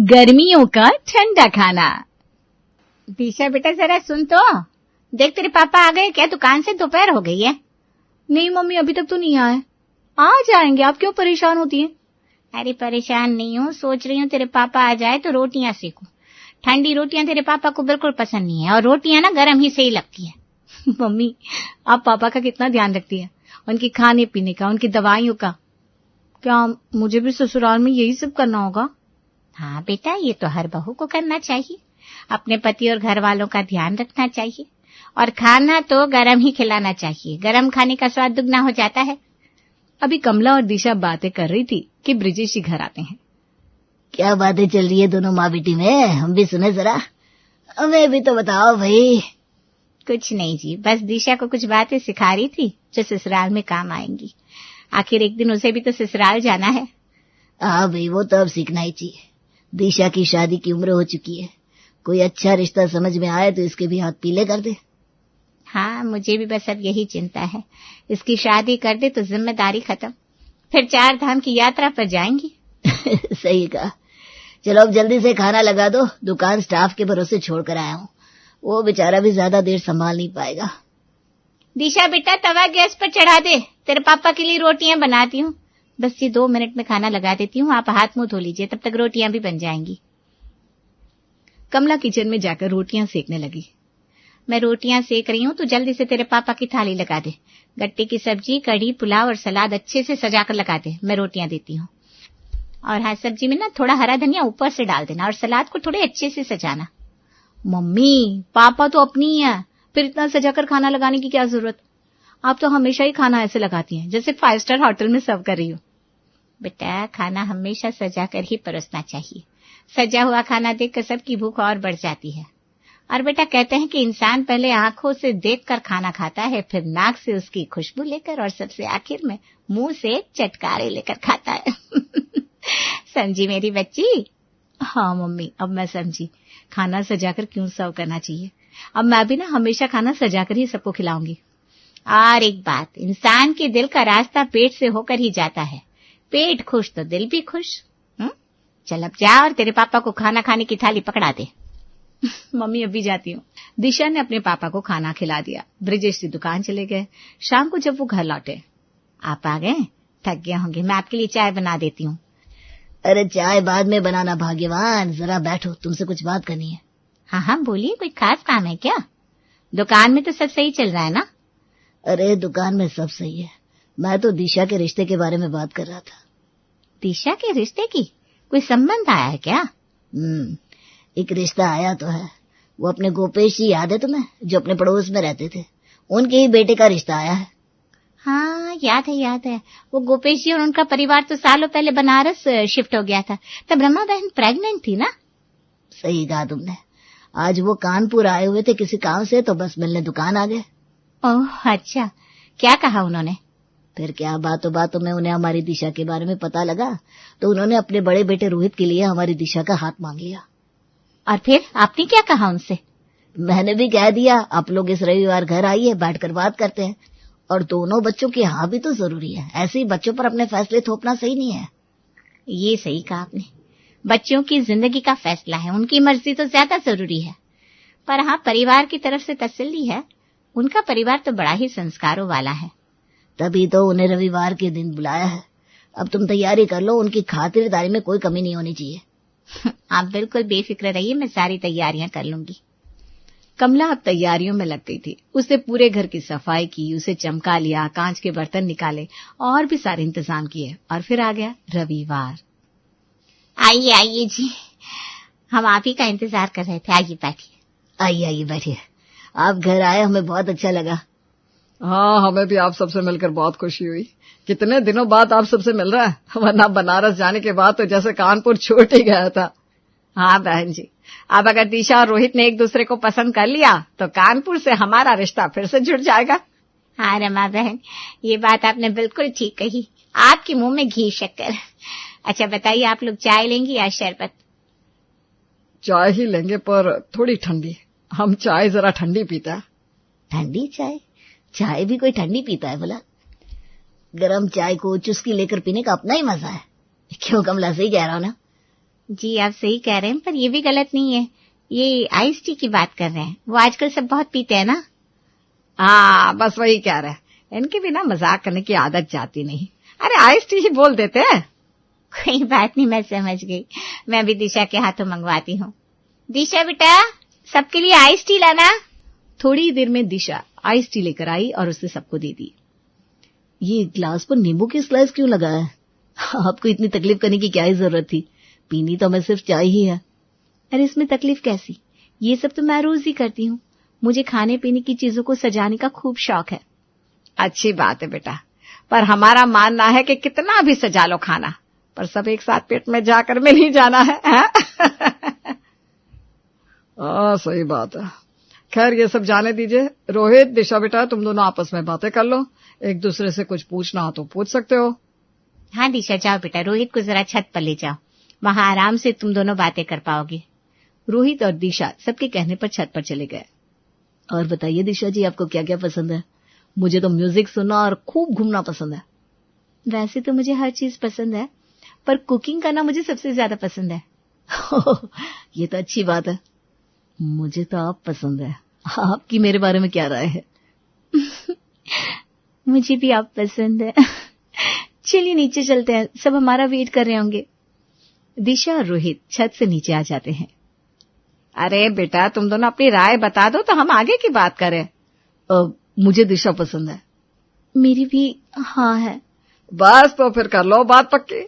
गर्मियों का ठंडा खाना। दिशा बेटा जरा सुन तो, देख तेरे पापा आ गए क्या? दुकान से दोपहर हो गई है। नहीं मम्मी, अभी तक तो नहीं आए। आ जाएंगे, आप क्यों परेशान होती हैं? अरे परेशान नहीं हूँ, सोच रही हूँ तेरे पापा आ जाए तो रोटियां सेकूं। ठंडी रोटियां तेरे पापा को बिल्कुल पसंद नहीं है और रोटियां ना गर्म ही सही लगती है। मम्मी, आप पापा का कितना ध्यान रखती है, उनके खाने पीने का, उनकी दवाइयों का। क्या मुझे भी ससुराल में यही सब करना होगा? हाँ बेटा, ये तो हर बहू को करना चाहिए। अपने पति और घर वालों का ध्यान रखना चाहिए और खाना तो गरम ही खिलाना चाहिए। गरम खाने का स्वाद दुगना हो जाता है। अभी कमला और दिशा बातें कर रही थी कि ब्रिजेश जी घर आते हैं। क्या बातें चल रही है दोनों माँ बेटी में, हम भी सुने जरा। हमें भी तो बताओ भाई। कुछ नहीं जी, बस दिशा को कुछ बातें सिखा रही थी जो ससुराल में काम आएंगी। आखिर एक दिन उसे भी तो ससुराल जाना है। हाँ भाई, वो तो अब सीखना ही चाहिए। दिशा की शादी की उम्र हो चुकी है, कोई अच्छा रिश्ता समझ में आए तो इसके भी हाथ पीले कर दे। हाँ, मुझे भी बस अब यही चिंता है, इसकी शादी कर दे तो जिम्मेदारी खत्म, फिर 4 धाम की यात्रा पर जाएंगी। सही कहा। चलो अब जल्दी से खाना लगा दो, दुकान स्टाफ के भरोसे छोड़ कर आया हूँ, वो बेचारा भी ज्यादा देर संभाल नहीं पाएगा। दिशा बेटा, तवा गैस पर चढ़ा दे, तेरे पापा के लिए रोटियां बनाती हूँ। बस ये 2 मिनट में खाना लगा देती हूँ, आप हाथ मुंह धो लीजिए, तब तक रोटियां भी बन जाएंगी। कमला किचन में जाकर रोटियां सेकने लगी। मैं रोटियां सेक रही हूँ तो जल्दी से तेरे पापा की थाली लगा दे। गट्टे की सब्जी, कढ़ी, पुलाव और सलाद अच्छे से सजाकर लगा दे, मैं रोटियां देती हूँ। और हाँ, सब्जी में ना थोड़ा हरा धनिया ऊपर से डाल देना और सलाद को थोड़े अच्छे से सजाना। मम्मी, पापा तो अपनी ही है, फिर इतना सजाकर खाना लगाने की क्या जरूरत? आप तो हमेशा ही खाना ऐसे लगाती हैं जैसे 5 स्टार होटल में सर्व कर रही हो। बेटा, खाना हमेशा सजाकर ही परोसना चाहिए। सजा हुआ खाना देखकर सबकी भूख और बढ़ जाती है। और बेटा, कहते हैं कि इंसान पहले आंखों से देखकर खाना खाता है, फिर नाक से उसकी खुशबू लेकर और सबसे आखिर में मुंह से चटकारे लेकर खाता है। समझी मेरी बच्ची? हाँ मम्मी, अब मैं समझी, खाना सजाकर क्यों सर्व करना चाहिए। अब मैं भी ना हमेशा खाना सजाकर ही सबको खिलाऊंगी। और एक बात, इंसान के दिल का रास्ता पेट से होकर ही जाता है। पेट खुश तो दिल भी खुश। चल अब जा और तेरे पापा को खाना खाने की थाली पकड़ा दे। मम्मी, अभी जाती हूँ। दिशा ने अपने पापा को खाना खिला दिया। ब्रिजेश जी दुकान चले गए। शाम को जब वो घर लौटे, आप आ गए? थक गया होंगे, मैं आपके लिए चाय बना देती हूँ। अरे चाय बाद में बनाना भाग्यवान, जरा बैठो, तुमसे कुछ बात करनी है। हाँ बोलिए, कोई खास काम है क्या? दुकान में तो सब सही चल रहा है ना? अरे दुकान में सब सही है, मैं तो दिशा के रिश्ते के बारे में बात कर रहा था। दिशा के रिश्ते की कोई संबंध आया है क्या? एक रिश्ता आया तो है। वो अपने गोपेश जी याद है तुम्हें, जो अपने पड़ोस में रहते थे, उनके ही बेटे का रिश्ता आया है। हाँ याद है। वो गोपेश जी और उनका परिवार तो सालों पहले बनारस शिफ्ट हो गया था, तब रमा बहन प्रेग्नेंट थी ना? सही कहा तुमने। आज वो कानपुर आए हुए थे किसी काम से, तो बस मिलने दुकान आ गए। ओह अच्छा, क्या कहा उन्होंने? फिर क्या, बातों में उन्हें हमारी दिशा के बारे में पता लगा तो उन्होंने अपने बड़े बेटे रोहित के लिए हमारी दिशा का हाथ मांग लिया। और फिर आपने क्या कहा उनसे? मैंने भी कह दिया, आप लोग इस रविवार घर आइए, बैठकर बात करते हैं। और दोनों बच्चों के हाँ भी तो जरूरी है, ऐसे ही बच्चों पर अपने फैसले थोपना सही नहीं है। ये सही कहा आपने, बच्चों की जिंदगी का फैसला है, उनकी मर्जी तो ज्यादा जरूरी है। पर हाँ, परिवार की तरफ से तसल्ली है, उनका परिवार तो बड़ा ही संस्कारों वाला है। तभी तो उन्हें रविवार के दिन बुलाया है। अब तुम तैयारी कर लो, उनकी खातिरदारी में कोई कमी नहीं होनी चाहिए। आप बिल्कुल बेफिक्र रहिए, मैं सारी तैयारियां कर लूंगी। कमला अब तैयारियों में लग गई थी। उसने पूरे घर की सफाई की, उसे चमका लिया, कांच के बर्तन निकाले और भी सारे इंतजाम किए। और फिर आ गया रविवार। आइए जी, हम आप ही का इंतजार कर रहे थे, आइए बैठिए। आइए बैठिए। आप घर आए, हमें बहुत अच्छा लगा। हाँ, हमें भी आप सबसे मिलकर बहुत खुशी हुई। कितने दिनों बाद आप सबसे मिल रहा है, वरना बनारस जाने के बाद तो जैसे कानपुर छूट ही गया था। हाँ बहन जी, अब अगर दिशा और रोहित ने एक दूसरे को पसंद कर लिया तो कानपुर से हमारा रिश्ता फिर से जुड़ जाएगा। हाँ रमा बहन, ये बात आपने बिल्कुल ठीक कही, आपके मुंह में घी शक्कर। अच्छा बताइए, आप लोग चाय लेंगी या शरबत? चाय ही लेंगे, पर थोड़ी ठंडी। हम चाय जरा ठंडी पीता है। ठंडी चाय? चाय भी कोई ठंडी पीता है भला? गरम चाय को चुस्की लेकर पीने का अपना ही मजा है। क्यों कमला, सही कह रहा हूं ना? जी आप सही कह रहे हैं, पर ये भी गलत नहीं है। ये आइस टी की बात कर रहे हैं, वो आजकल सब बहुत पीते हैं ना। हाँ बस वही कह रहे हैं, इनकी भी ना मजाक करने की आदत जाती नहीं। अरे आइस टी ही बोल देते हैं। कोई बात नहीं, मैं समझ गई। मैं अभी दिशा के हाथों मंगवाती हूँ। दिशा बेटा, सबके लिए आइस टी लाना। थोड़ी ही देर में दिशा आइस टी लेकर आई और उसने सबको दे दी। ये ग्लास पर नींबू की स्लाइस क्यों लगा है? आपको इतनी तकलीफ करने की क्या ही जरूरत थी? पीनी तो हमें सिर्फ चाय ही है। अरे इसमें तकलीफ कैसी? ये सब तो मैं रोज ही करती हूँ। मुझे खाने पीने की चीजों को सजाने का खूब शौक है। अच्छी बात है बेटा, पर हमारा मानना है कि कितना भी सजा लो खाना, पर सब एक साथ पेट में जाकर में नहीं जाना है। सही बात है। खैर ये सब जाने दीजिए। रोहित, दिशा बेटा, तुम दोनों आपस में बातें कर लो। एक दूसरे से कुछ पूछना हो तो पूछ सकते हो। हाँ दिशा, जाओ बेटा, रोहित को जरा छत पर ले जाओ, वहां आराम से तुम दोनों बातें कर पाओगे। रोहित और दिशा सबके कहने पर छत पर चले गए। और बताइए दिशा जी, आपको क्या क्या पसंद है? मुझे तो म्यूजिक सुनना और खूब घूमना पसंद है। वैसे तो मुझे हर चीज पसंद है, पर कुकिंग करना मुझे सबसे ज्यादा पसंद है। ये तो अच्छी बात है। मुझे तो आप पसंद है। आपकी मेरे बारे में क्या राय है? मुझे भी आप पसंद है। चलिए नीचे चलते हैं, सब हमारा वेट कर रहे होंगे। दिशा और रोहित छत से नीचे आ जाते हैं। अरे बेटा, तुम दोनों अपनी राय बता दो तो हम आगे की बात करें। मुझे दिशा पसंद है। मेरी भी हाँ है। बस तो फिर कर लो बात पक्की।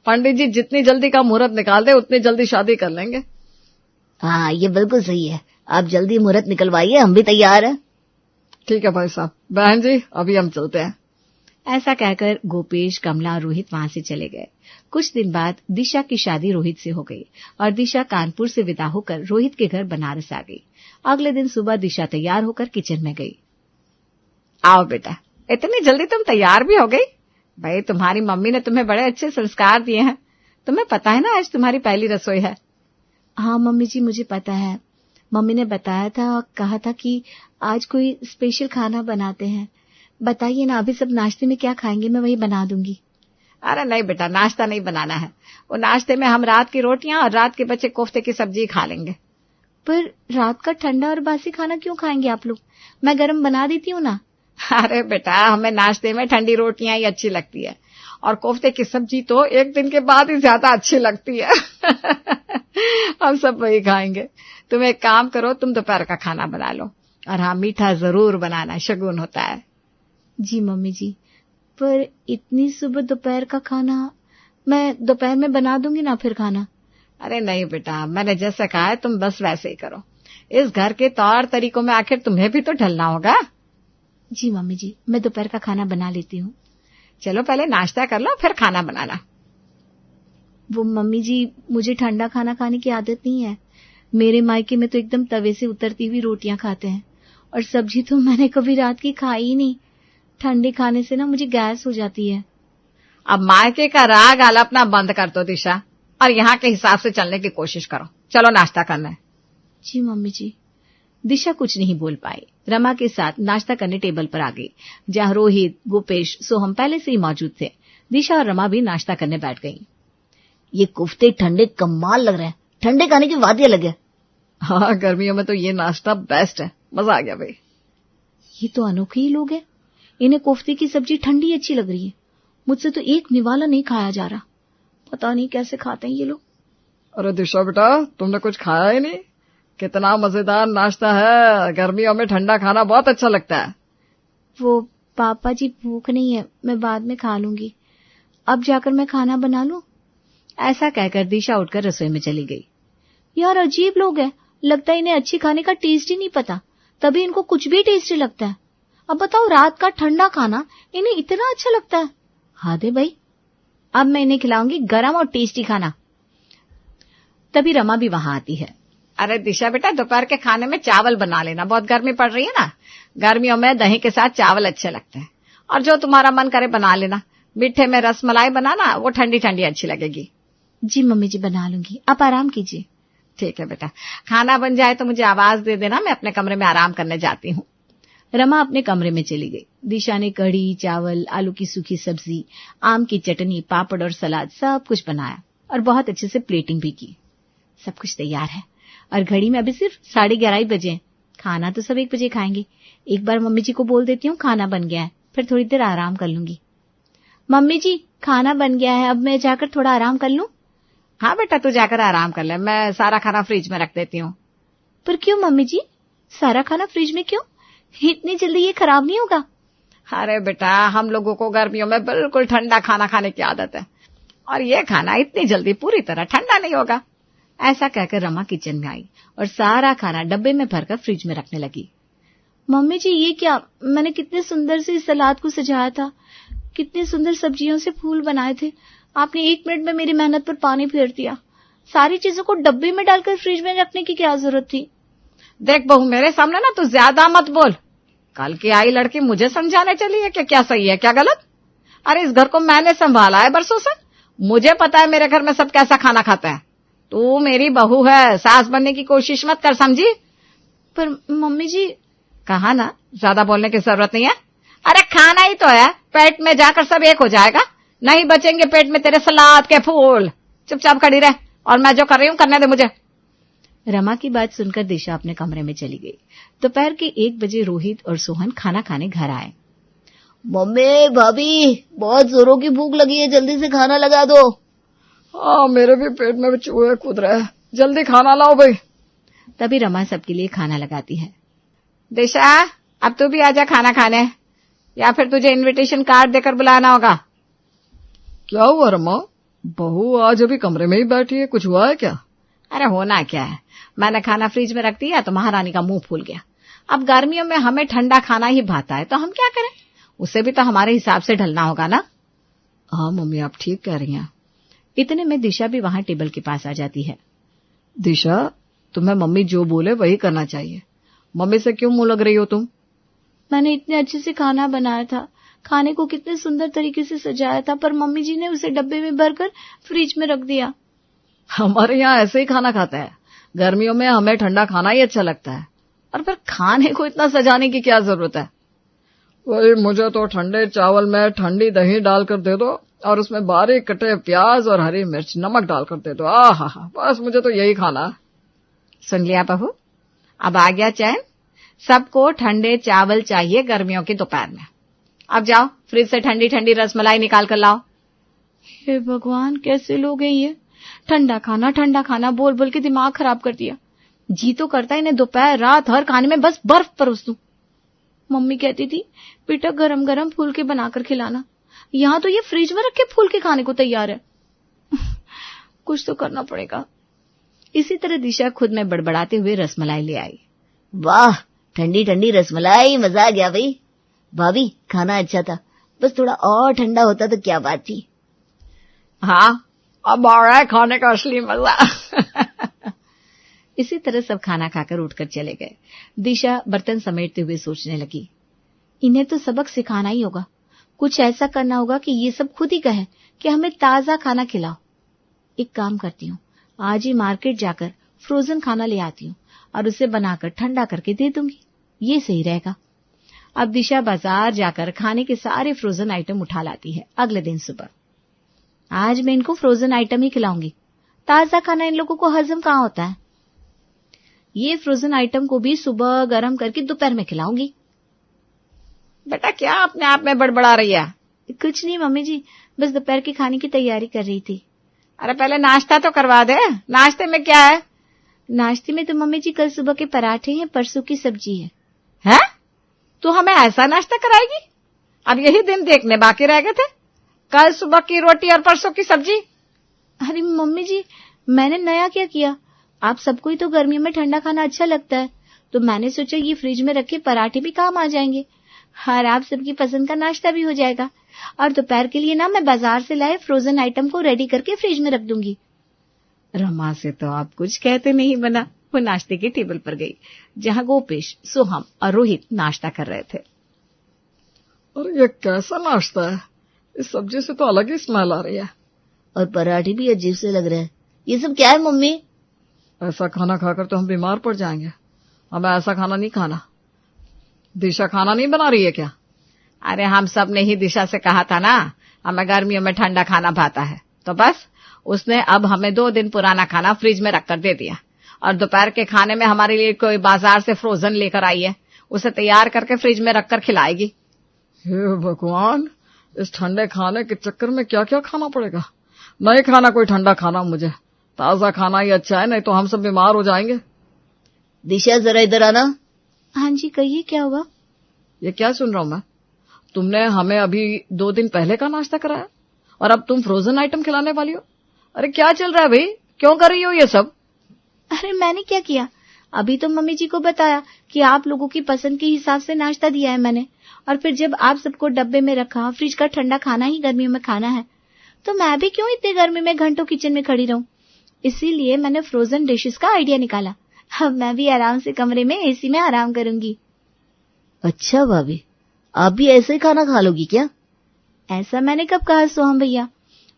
पंडित जी जितनी जल्दी का मुहूर्त निकाल दे उतनी जल्दी शादी कर लेंगे। हाँ ये बिल्कुल सही है। आप जल्दी मुहूर्त निकलवाइए, हम भी तैयार हैं। ठीक है भाई साहब। बहन जी अभी हम चलते हैं। ऐसा कहकर गोपेश, कमला और रोहित वहां से चले गए। कुछ दिन बाद दिशा की शादी रोहित से हो गई और दिशा कानपुर से विदा होकर रोहित के घर बनारस आ गई। अगले दिन सुबह दिशा तैयार होकर किचन में गई। आओ बेटा, इतनी जल्दी तुम तैयार भी हो गई? भाई तुम्हारी मम्मी ने तुम्हें बड़े अच्छे संस्कार दिए हैं। तुम्हें पता है ना आज तुम्हारी पहली रसोई है। हाँ मम्मी जी, मुझे पता है। मम्मी ने बताया था और कहा था कि आज कोई स्पेशल खाना बनाते हैं। बताइए ना, अभी सब नाश्ते में क्या खाएंगे, मैं वही बना दूंगी। अरे नहीं बेटा, नाश्ता नहीं बनाना है। वो नाश्ते में हम रात की रोटियां और रात के बचे कोफ्ते की सब्जी खा लेंगे। पर रात का ठंडा और बासी खाना क्यों खाएंगे आप लोग? मैं गरम बना देती हूँ ना। अरे बेटा, हमें नाश्ते में ठंडी रोटियां ही अच्छी लगती है और कोफ्ते की सब्जी तो एक दिन के बाद ही ज्यादा अच्छी लगती है। हम सब वही खाएंगे। तुम एक काम करो, तुम दोपहर का खाना बना लो। और हाँ, मीठा जरूर बनाना, शगुन होता है। जी मम्मी जी, पर इतनी सुबह दोपहर का खाना मैं दोपहर में बना दूंगी ना फिर खाना। अरे नहीं बेटा, मैंने जैसा कहा है तुम बस वैसे ही करो। इस घर के तौर तरीकों में आखिर तुम्हें भी तो ढलना होगा। जी मम्मी जी, मैं दोपहर का खाना बना लेती हूँ। चलो पहले नाश्ता कर लो फिर खाना बनाना। वो मम्मी जी, मुझे ठंडा खाना खाने की आदत नहीं है। मेरे मायके में तो एकदम तवे से उतरती हुई रोटियां खाते हैं और सब्जी तो मैंने कभी रात की खाई ही नहीं। ठंडे खाने से ना मुझे गैस हो जाती है। अब मायके का राग आलापना बंद कर दो दिशा और यहाँ के हिसाब से चलने की कोशिश करो। चलो नाश्ता करना है। जी मम्मी जी। दिशा कुछ नहीं बोल पाई। रमा के साथ नाश्ता करने टेबल पर आ गई, जहाँ रोहित, गोपेश, सोहम पहले से ही मौजूद थे। दिशा और रमा भी नाश्ता करने बैठ गई। ये कुफ्ते ठंडे कमाल लग रहे हैं। ठंडे खाने की बात ही अलग है। हाँ, गर्मियों में तो ये नाश्ता बेस्ट है। मजा आ गया भाई। ये तो अनोखे ही लोग हैं। इन्हें कोफ्ते की सब्जी ठंडी अच्छी लग रही है। मुझसे तो एक निवाला नहीं खाया जा रहा। पता नहीं कैसे खाते हैं ये लोग। अरे दिशा बेटा, तुमने कुछ खाया ही नहीं? कितना मजेदार नाश्ता है। गर्मियों में ठंडा खाना बहुत अच्छा लगता है। वो पापा जी, भूख नहीं है, मैं बाद में खा लूंगी। अब जाकर मैं खाना बना लूं। ऐसा कहकर दिशा उठकर रसोई में चली गई। यार अजीब लोग हैं, लगता है इन्हें अच्छी खाने का टेस्ट ही नहीं पता, तभी इनको कुछ भी टेस्टी लगता है। अब बताओ, रात का ठंडा खाना इन्हें इतना अच्छा लगता है। हाँ दे भाई, अब मैं इन्हें खिलाऊंगी गरम और टेस्टी खाना। तभी रमा भी वहां आती है। अरे दिशा बेटा, दोपहर के खाने में चावल बना लेना, बहुत गर्मी पड़ रही है ना। गर्मियों में दही के साथ चावल अच्छे लगते हैं। और जो तुम्हारा मन करे बना लेना। मीठे में रसमलाई बनाना, वो ठंडी ठंडी अच्छी लगेगी। जी मम्मी जी, बना लूंगी, आप आराम कीजिए। ठीक है बेटा, खाना बन जाए तो मुझे आवाज दे देना, मैं अपने कमरे में आराम करने जाती हूँ। रमा अपने कमरे में चली गई। दिशा ने कढ़ी, चावल, आलू की सूखी सब्जी, आम की चटनी, पापड़ और सलाद सब कुछ बनाया। और बहुत अच्छे से प्लेटिंग भी की। सब कुछ तैयार है और घड़ी में अभी सिर्फ 11:30 बजे हैं। खाना तो सब 1 बजे खाएंगे। एक बार मम्मी जी को बोल देती हूँ खाना बन गया है, फिर थोड़ी देर आराम कर लूंगी। मम्मी जी खाना बन गया है, अब मैं जाकर थोड़ा आराम कर लूं। हाँ बेटा, तू जाकर आराम कर ले, मैं सारा खाना फ्रिज में रख देती हूँ। पर क्यों मम्मी जी, सारा खाना फ्रिज में क्यों? इतनी जल्दी ये खराब नहीं होगा? अरे बेटा, हम लोगों को गर्मियों में बिल्कुल ठंडा खाना खाने की आदत है और ये खाना इतनी जल्दी पूरी तरह ठंडा नहीं होगा। ऐसा कहकर रमा किचन में आई और सारा खाना डब्बे में भरकर फ्रिज में रखने लगी। मम्मी जी ये क्या, मैंने कितने सुंदर से इस सलाद को सजाया था, कितनी सुंदर सब्जियों से फूल बनाए थे, आपने 1 मिनट में मेरी मेहनत पर पानी फेर दिया। सारी चीजों को डब्बे में डालकर फ्रिज में रखने की क्या जरूरत थी? देख बहू, मेरे सामने ना तू ज्यादा मत बोल। कल की आई लड़की मुझे समझाने चली है कि क्या सही है क्या गलत। अरे इस घर को मैंने संभाला है बरसों से, मुझे पता है मेरे घर में सब कैसा खाना खाता है। तू मेरी बहू है, सास बनने की कोशिश मत कर, समझी? पर मम्मी जी, कहा ना ज्यादा बोलने की जरूरत नहीं है। अरे खाना ही तो है, पेट में जाकर सब एक हो जाएगा, नहीं बचेंगे पेट में तेरे सलाद के फूल। चुपचाप खड़ी रह और मैं जो कर रही हूँ करने दे मुझे। रमा की बात सुनकर दिशा अपने कमरे में चली गई। दोपहर के 1 बजे रोहित और सोहन खाना खाने घर आए। मम्मी भाभी बहुत जोरों की भूख लगी है, जल्दी से खाना लगा दो। हाँ, मेरे भी पेट में चूहे कूद रहे हैं, जल्दी खाना लाओ भाई। तभी रमा सबके लिए खाना लगाती है। दिशा, अब तू भी आजा खाना खाने, या फिर तुझे इनविटेशन कार्ड देकर बुलाना होगा। क्या हुआ रमा, बहू आज अभी कमरे में ही बैठी है, कुछ हुआ है क्या? अरे होना क्या है, मैंने खाना फ्रिज में रख दिया तो महारानी का मुंह फूल गया। अब गर्मियों में हमें ठंडा खाना ही भाता है तो हम क्या करें, उसे भी तो हमारे हिसाब से ढलना होगा ना। हाँ मम्मी, आप ठीक कह रही हैं। इतने में दिशा भी वहां टेबल के पास आ जाती है। दिशा, तुम्हें मम्मी जो बोले वही करना चाहिए, मम्मी से क्यों मुंह लग रही हो तुम? मैंने इतने अच्छे से खाना बनाया था, खाने को कितने सुंदर तरीके से सजाया था, पर मम्मी जी ने उसे डब्बे में भरकर फ्रिज में रख दिया। हमारे यहाँ ऐसे ही खाना खाता है, गर्मियों में हमें ठंडा खाना ही अच्छा लगता है, और फिर खाने को इतना सजाने की क्या जरूरत है? वही, मुझे तो ठंडे चावल में ठंडी दही डालकर दे दो और उसमें बारीक कटे प्याज और हरी मिर्च नमक डालकर दे दो। आहा, बस मुझे तो यही खाना है। सुन लिया बहू, अब आ गया चैन, सबको ठंडे चावल चाहिए गर्मियों की दोपहर में। अब जाओ फ्रिज से ठंडी ठंडी रसमलाई निकाल कर लाओ। हे भगवान, कैसे लोग हैं ये, ठंडा खाना बोल बोल के दिमाग खराब कर दिया। जी तो करता है इन्हें दोपहर रात हर खाने में बस बर्फ परोस दूं। मम्मी कहती थी बेटा गरम गरम फूल के बनाकर खिलाना, यहाँ तो ये फ्रिज में रखे फूल के खाने को तैयार है। कुछ तो करना पड़ेगा। इसी तरह दिशा खुद में बड़बड़ाते हुए रसमलाई ले आई। वाह, ठंडी ठंडी रसमलाई, मजा आ गया भाई। भाभी खाना अच्छा था, बस थोड़ा और ठंडा होता तो क्या बात थी। हाँ, अब आ रहा है खाने का असली मजा। इसी तरह सब खाना खाकर उठकर चले गए। दिशा बर्तन समेटते हुए सोचने लगी, इन्हें तो सबक सिखाना ही होगा, कुछ ऐसा करना होगा कि ये सब खुद ही कहे कि हमें ताजा खाना खिलाओ। एक काम करती हूँ, आज ही मार्केट जाकर फ्रोजन खाना ले आती हूँ और उसे बनाकर ठंडा करके दे दूंगी, ये सही रहेगा। अब दिशा बाजार जाकर खाने के सारे फ्रोजन आइटम उठा लाती है। अगले दिन सुबह, आज मैं इनको फ्रोजन आइटम ही खिलाऊंगी, ताजा खाना इन लोगों को हजम कहाँ होता है। ये फ्रोजन आइटम को भी सुबह गर्म करके दोपहर में खिलाऊंगी। बेटा क्या अपने आप में बड़बड़ा रही है? कुछ नहीं मम्मी जी, बस दोपहर के खाने की तैयारी कर रही थी। अरे पहले नाश्ता तो करवा दे, नाश्ते में क्या है? नाश्ते में तो मम्मी जी कल सुबह के पराठे हैं, परसों की सब्जी है। हैं? तू हमें ऐसा नाश्ता कराएगी? अब यही दिन देखने बाकी रह गए थे, कल सुबह की रोटी और परसों की सब्जी। अरे मम्मी जी, मैंने नया क्या किया, आप सबको ही तो गर्मियों में ठंडा खाना अच्छा लगता है, तो मैंने सोचा ये फ्रिज में रखे पराठे भी काम आ जाएंगे और आप सबकी पसंद का नाश्ता भी हो जाएगा। और दोपहर के लिए ना मैं बाजार से लाए फ्रोजन आइटम को रेडी करके फ्रिज में रख दूंगी। रमा से तो आप कुछ कहते नहीं बना। वो नाश्ते की टेबल पर गई जहां गोपेश, सोहम और रोहित नाश्ता कर रहे थे। अरे ये कैसा नाश्ता है, इस सब्जी से तो अलग ही स्मेल आ रही है, और पराठे भी अजीब से लग रहे हैं। ये सब क्या है मम्मी? ऐसा खाना खाकर तो हम बीमार पड़ जाएंगे, हमें ऐसा खाना नहीं खाना। दिशा खाना नहीं बना रही है क्या? अरे हम सब ने ही दिशा से कहा था ना, हमें गर्मियों में ठंडा खाना भाता है, तो बस उसने अब हमें 2 दिन पुराना खाना फ्रिज में रखकर दे दिया और दोपहर के खाने में हमारे लिए कोई बाजार से फ्रोजन लेकर आई है, उसे तैयार करके फ्रिज में रखकर खिलाएगी। हे भगवान, इस ठंडे खाने के चक्कर में क्या क्या खाना पड़ेगा। नहीं खाना कोई ठंडा खाना, मुझे ताजा खाना ही अच्छा है, नहीं तो हम सब बीमार हो जाएंगे। दिशा जरा इधर आना। हाँ जी कहिए, क्या हुआ? ये क्या सुन रहा हूं मैं? तुमने हमें अभी 2 दिन पहले का नाश्ता कराया और अब तुम फ्रोजन आइटम खिलाने वाली हो। अरे क्या चल रहा है भाई, क्यों कर रही हो ये सब? अरे मैंने क्या किया? अभी तो मम्मी जी को बताया कि आप लोगों की पसंद के हिसाब से नाश्ता दिया है मैंने, और फिर जब आप सबको डब्बे में रखा, फ्रिज का ठंडा खाना ही गर्मियों में खाना है, तो मैं भी क्यों इतने गर्मी में घंटों किचन में खड़ी रहूं। इसीलिए मैंने फ्रोजन डिशेस का आइडिया निकाला। अब मैं भी आराम से कमरे में एसी में आराम करूंगी। अच्छा भाभी, आप भी ऐसे ही खाना खा लोगी क्या? ऐसा मैंने कब कहा सोहम भैया।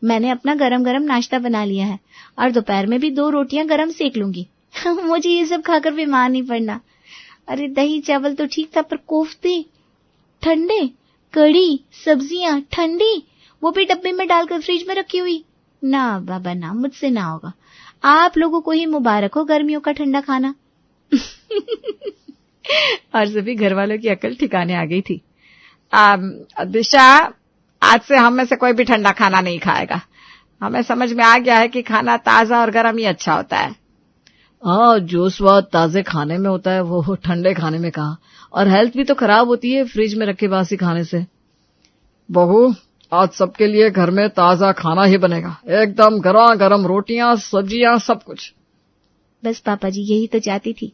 मैंने अपना गरम गरम नाश्ता बना लिया है और दोपहर में भी 2 रोटियां गरम सेक लूंगी। मुझे ये सब खाकर बीमार नहीं पड़ना। अरे दही चावल तो ठीक था, पर कोफ्ते ठंडे, कड़ी, सब्जियां ठंडी, वो भी डब्बे में डालकर फ्रिज में रखी हुई। ना बाबा ना, मुझसे ना होगा। आप लोगों को ही मुबारक हो गर्मियों का ठंडा खाना। और सभी घर वालों की अकल ठिकाने आ गई थी। दिशा, आज से हम में से कोई भी ठंडा खाना नहीं खाएगा। हमें समझ में आ गया है कि खाना ताजा और गर्म ही अच्छा होता है। हाँ, जो स्वाद ताजे खाने में होता है वो ठंडे खाने में कहाँ। और हेल्थ भी तो खराब होती है फ्रिज में रखे बासी खाने से। बहू, आज सबके लिए घर में ताजा खाना ही बनेगा, एकदम गरम रोटियां, सब्जियां, सब कुछ। बस पापा जी, यही तो चाहती थी।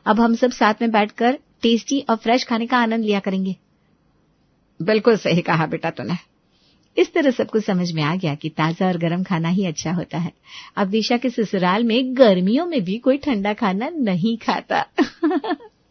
अब हम सब साथ में बैठकर टेस्टी और फ्रेश खाने का आनंद लिया करेंगे। बिल्कुल सही कहा बेटा तूने। इस तरह सबको समझ में आ गया कि ताजा और गर्म खाना ही अच्छा होता है। अब दिशा के ससुराल में गर्मियों में भी कोई ठंडा खाना नहीं खाता।